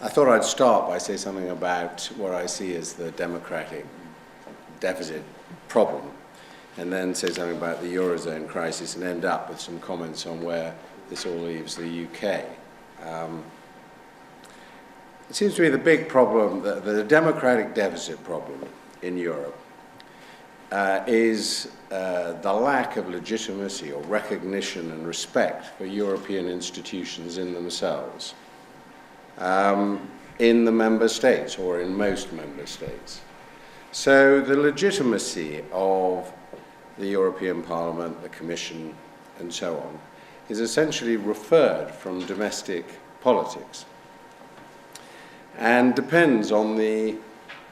I thought I'd start by saying something about what I see as the democratic deficit problem, and then say something about the Eurozone crisis and end up with some comments on where this all leaves the UK. It seems to me the big problem, the democratic deficit problem in Europe is the lack of legitimacy or recognition and respect for European institutions in themselves, in the member states or in most member states. So the legitimacy of the European Parliament, the Commission, and so on, is essentially referred from domestic politics and depends on the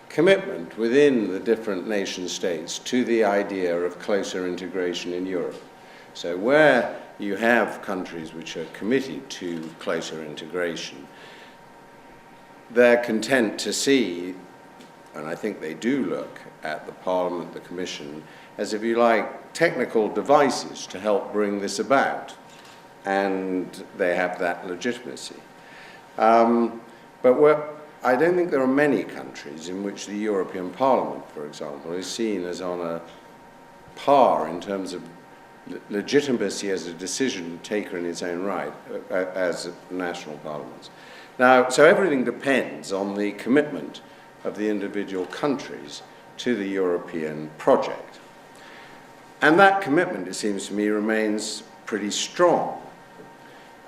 commitment within the different nation states to the idea of closer integration in Europe. So where you have countries which are committed to closer integration, they're content to see, and I think they do look at the Parliament, the Commission, as, if you like, technical devices to help bring this about, and they have that legitimacy. But I don't think there are many countries in which the European Parliament, for example, is seen as on a par in terms of legitimacy as a decision taker in its own right, as national parliaments. Now, so everything depends on the commitment of the individual countries to the European project. And that commitment, it seems to me, remains pretty strong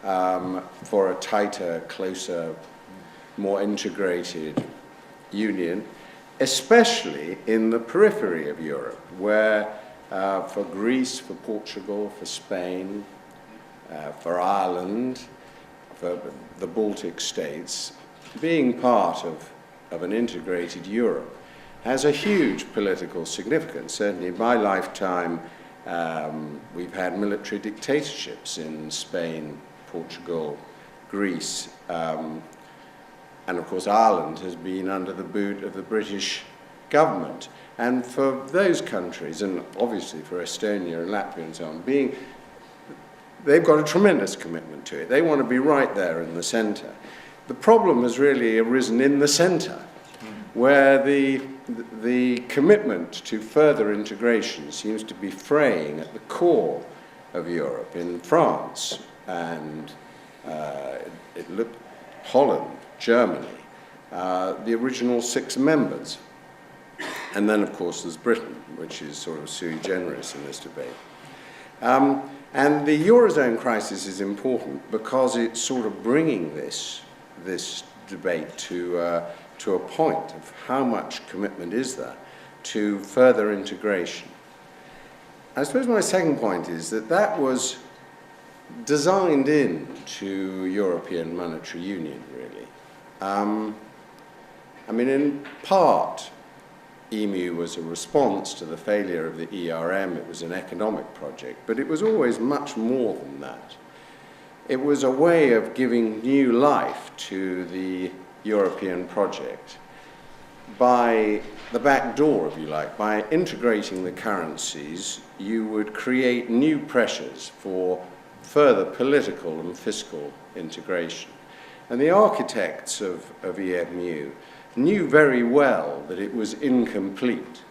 for a tighter, closer, more integrated union, especially in the periphery of Europe, where for Greece, for Portugal, for Spain, for Ireland, for the Baltic states, being part of an integrated Europe has a huge political significance. Certainly in my lifetime, we've had military dictatorships in Spain, Portugal, Greece, and of course Ireland has been under the boot of the British government. And for those countries, and obviously for Estonia and Latvia and so on, they've got a tremendous commitment to it. They want to be right there in the centre. The problem has really arisen in the centre, where the commitment to further integration seems to be fraying at the core of Europe. In France and Holland, Germany, the original 6 members. And then, of course, there's Britain, which is sort of sui generis in this debate. And the Eurozone crisis is important because it's sort of bringing this debate to a point of how much commitment is there to further integration. I suppose my second point is that was designed into European monetary union, really. I mean, in part, EMU was a response to the failure of the ERM. It was an economic project, but it was always much more than that. It was a way of giving new life to the European project by the back door, if you like. By integrating the currencies, you would create new pressures for further political and fiscal integration. And the architects of EMU knew very well that it was incomplete,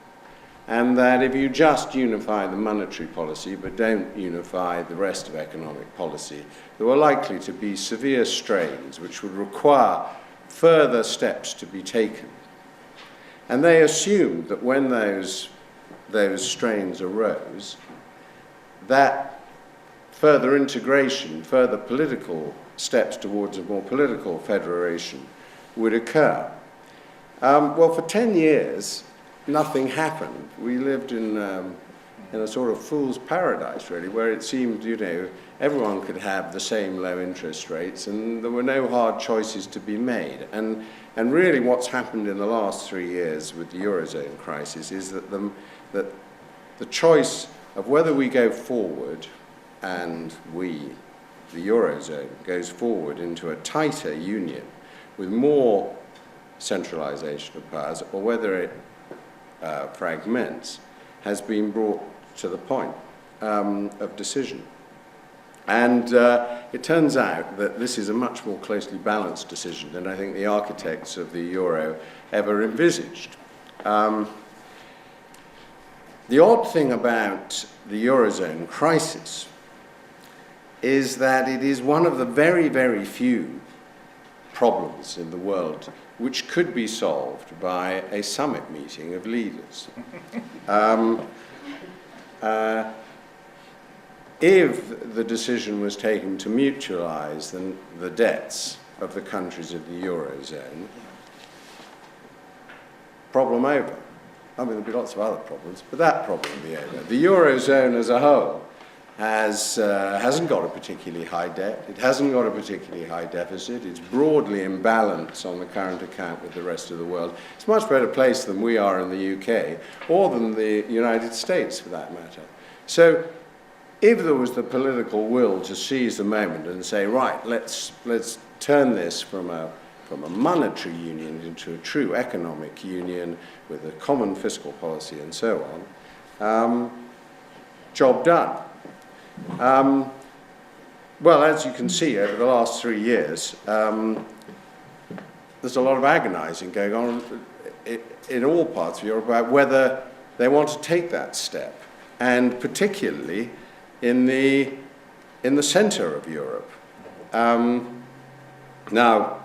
and that if you just unify the monetary policy but don't unify the rest of economic policy, there were likely to be severe strains which would require further steps to be taken. And they assumed that when those strains arose, that further integration, further political steps towards a more political federation would occur. Well, for 10 years, nothing happened. We lived in a sort of fool's paradise, really, where it seemed, everyone could have the same low interest rates and there were no hard choices to be made. And really what's happened in the last 3 years with the Eurozone crisis is that the choice of whether we go forward and the Eurozone, goes forward into a tighter union with more centralisation of powers, or whether it fragments, has been brought to the point of decision. And it turns out that this is a much more closely balanced decision than I think the architects of the euro ever envisaged. The odd thing about the Eurozone crisis is that it is one of the very, very few problems in the world which could be solved by a summit meeting of leaders. If the decision was taken to mutualize the debts of the countries of the Eurozone, problem over. I mean, there'll be lots of other problems, but that problem will be over. The Eurozone as a whole hasn't got a particularly high debt. It hasn't got a particularly high deficit. It's broadly in balance on the current account with the rest of the world. It's a much better place than we are in the UK, or than the United States, for that matter. So if there was the political will to seize the moment and say, right, let's turn this from a monetary union into a true economic union with a common fiscal policy and so on, job done. Well, as you can see, over the last 3 years, there's a lot of agonizing going on in all parts of Europe about whether they want to take that step, and particularly in the center of Europe. Now,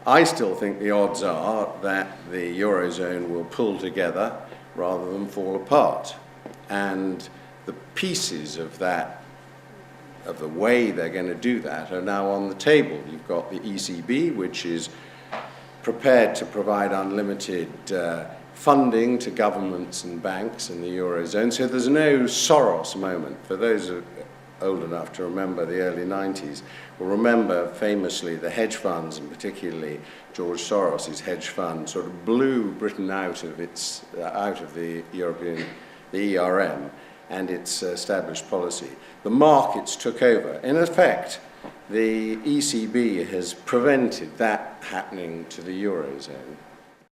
I still think the odds are that the Eurozone will pull together rather than fall apart. And the pieces of that, of the way they're going to do that, are now on the table. You've got the ECB, which is prepared to provide unlimited funding to governments and banks in the Eurozone. So there's no Soros moment. For those who are old enough to remember the early 90s, will remember famously the hedge funds, and particularly George Soros's hedge fund, sort of blew Britain out of the ERM and its established policy. The markets took over. In effect, the ECB has prevented that happening to the Eurozone.